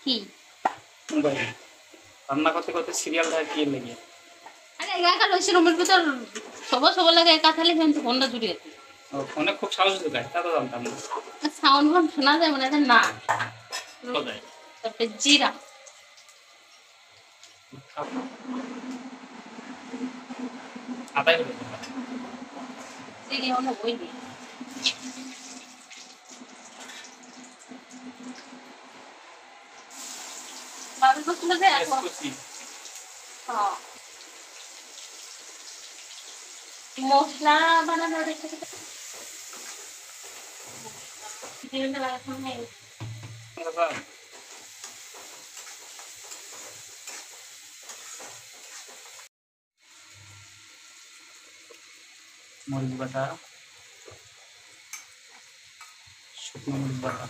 কি মোবাইল রান্না করতে করতে সিরিয়াল দেখা কি লেগে আরে একা রয়েছে রুমের ভিতর সবার সবার লাগে একা থাকলে কিন্তু ফোনটা জুড়ে যেত ফোনে খুব সাহস ঢুকায় তা তো জানতাম না। সাউন্ড ফাউন্ড শোনা যায় মানে এটা না কোথায় তারপরে জিরা আদায় হলো জিরি হলো বই দিয়ে বাবুর বসলে যে এখন হ্যাঁ মশলা বানানো রেখে জিরিটা লাগানো নেই মরিচ বাটা, শুকনো মরিচ বাটা,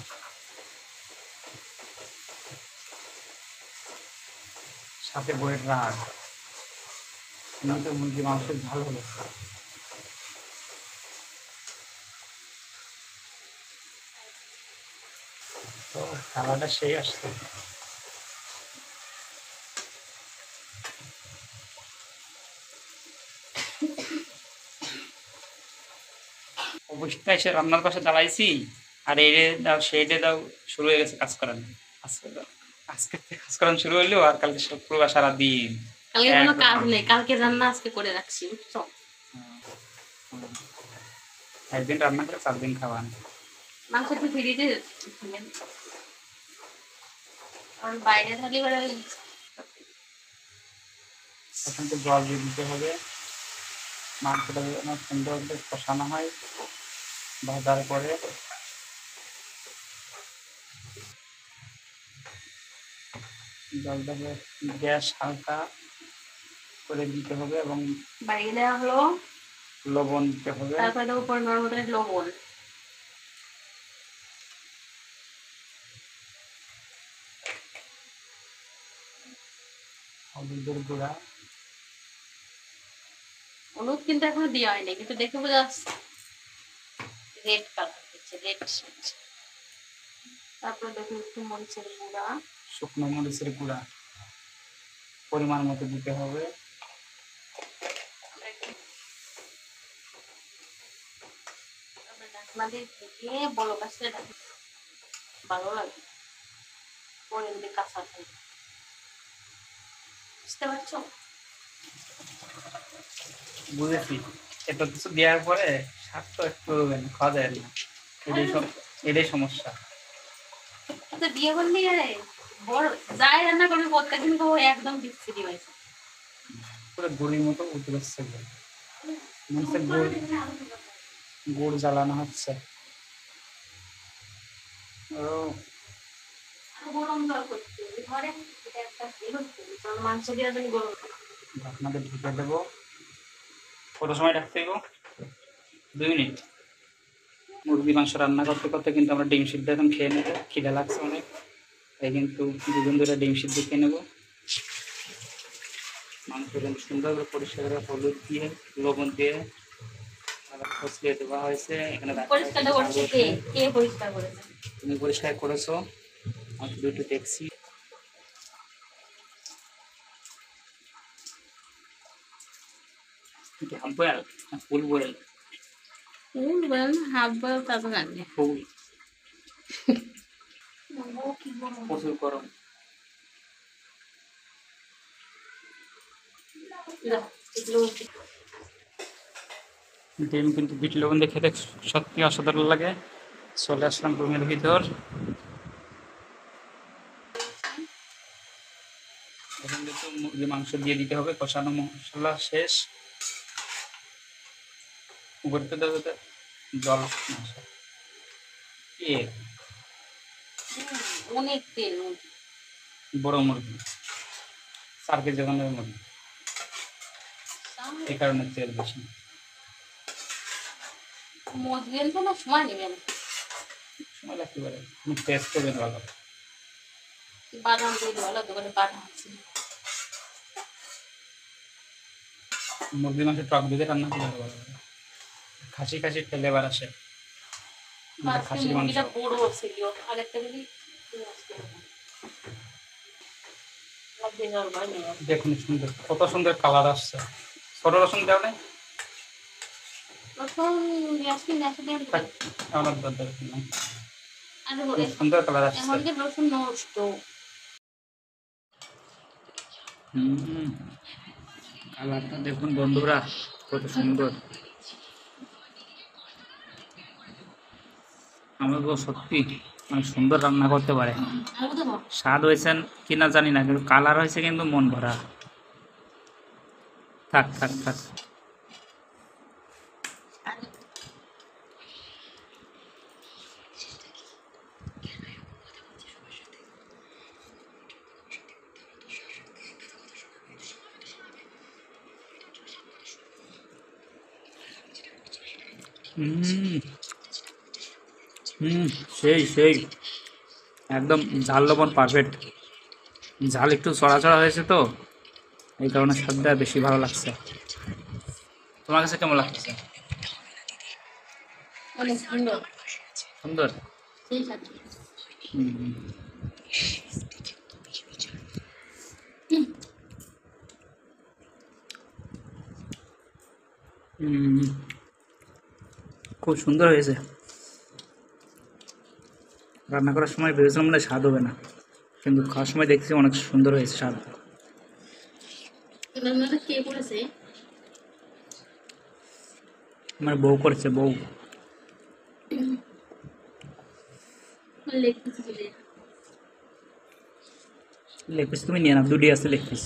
সাথে বইয়ের রাগ তো মুরগি মাংসের ঝাল হলো তো খাওয়াটা সেই আসছে। অবশ্যই এসে রান্নার পাশে দাঁড়াইছি আর এই দাও সেই দাও শুরু হয়ে গেছে কাজ করানো। আজকে থেকে কাজ করানো শুরু হইলো আর কালকে শুক্রবার সারাদিন কালকে কোনো কাজ নেই কালকে রান্না আজকে করে রাখছি বুঝছো একদিন রান্না করে 4 দিন খাওয়ান মাংস একটু ফ্রিজে কারণ বাইরে থাকলে এবারে এখন তো জল দিয়ে দিতে হবে মাংসটা যেন সুন্দর করে কষানো হয় ভাজার পরে জলটা গ্যাস হালকা করে দিতে হবে এবং বাইরে দেওয়া হলো লবণ দিতে হবে তারপরে উপর নরমদের লবণ হলুদের গুঁড়া হলুদ কিন্তু এখনো দেওয়া হয়নি কিন্তু দেখে বোঝা যাচ্ছে রেড কালার হচ্ছে রেড তারপরে দেখুন একটু মরিচের গুঁড়া শুকনো মরিচের গুঁড়া পরিমাণ মতো দিতে হবে ঢাকনা দিয়ে ঢেকে বলক আসলে ভালো লাগে পরে যদি কাঁচা খাই বুঝতে পারছো বুঝেছি এত কিছু দেওয়ার পরে স্বাদ তো একটু খাওয়া যায় না এটাই সমস্যা তো বিয়ে করলি বড় যাই রান্না করবি প্রত্যেকদিন তো একদম বিচ্ছিরি হয়েছে পুরো গুড়ির মতো উঠে যাচ্ছে মনে গুড় গুড় জ্বালানো হচ্ছে গরম জল করতে ঘরে একটা মাংস দেওয়ার জন্য গরম ঢাকনাতে ঢেকে দেবো কত সময় রাখতে দেবো 2 মিনিট মুরগি মাংস রান্না করতে করতে কিন্তু আমরা ডিম সিদ্ধ এখন খেয়ে নেবো খিদে লাগছে অনেক তাই কিন্তু দুজন ধরে ডিম সিদ্ধ খেয়ে নেবো মাংস কিন্তু সুন্দর করে পরিষ্কার করে হলুদ দিয়ে লবণ দিয়ে কষিয়ে দেওয়া হয়েছে এখানে তুমি পরিষ্কার করেছো আমি শুধু একটু দেখছি হাফ বয়েল না ফুল বয়েল হাফ বয়েল তা তো জানি ফুল প্রচুর গরম ডিম কিন্তু বিট লবণ দিয়ে খেতে সত্যি অসাধারণ লাগে চলে আসলাম রুমের ভিতর এখন কিন্তু মুরগি মাংস দিয়ে দিতে হবে কষানো মশলা শেষ উপরতে দেবে জল অনেক তেল বড় মুরগি 4 কেজি ওজনের মুরগি এই কারণে তেল বেশি মজগেল তো না সময় নেবেন সময় লাগতে পারে তুমি টেস্ট করবেন ভালো বাদাম দিয়ে ভালো দোকানে বাদাম আছে মুরগি মাংস টক দিয়ে রান্না করলে ভালো লাগে খাসি খাসি ফ্লেভার আসে খাসির মাংস বড় ছিল আগের থেকে দেখুন সুন্দর, কত সুন্দর কালার আসছে। ছোট রসুন দেওয়া নেই, থাক, আমার দরকার নেই। খুব সুন্দর কালার আসছে। রসুন নষ্ট। কালারটা দেখুন বন্ধুরা, কত সুন্দর। আমার বউ সত্যি অনেক সুন্দর রান্না করতে পারে। স্বাদ হয়েছেন কিনা জানি না, কিন্তু কালার হয়েছে কিন্তু মন ভরা। থাক থাক থাক। সেই সেই একদম ঝাল লবণ পারফেক্ট। ঝাল একটু চড়া চড়া হয়েছে তো, এই কারণে স্বাদটা বেশি ভালো লাগছে। তোমার কাছে কেমন লাগতেছে? অনেক সুন্দর। সুন্দর। সেই স্বাদ। খুব সুন্দর হয়েছে। রান্না করার সময় ভেবেছিলাম না স্বাদ হবে না, কিন্তু খাওয়ার সময় দেখছি অনেক সুন্দর হয়েছে স্বাদ। রান্নাটা কে করেছে? আমার বউ করেছে, বউ। লেগ পিস দিলে। লেগ পিস তুমি নিয়ে নাও, দুটি আছে লেগ পিস।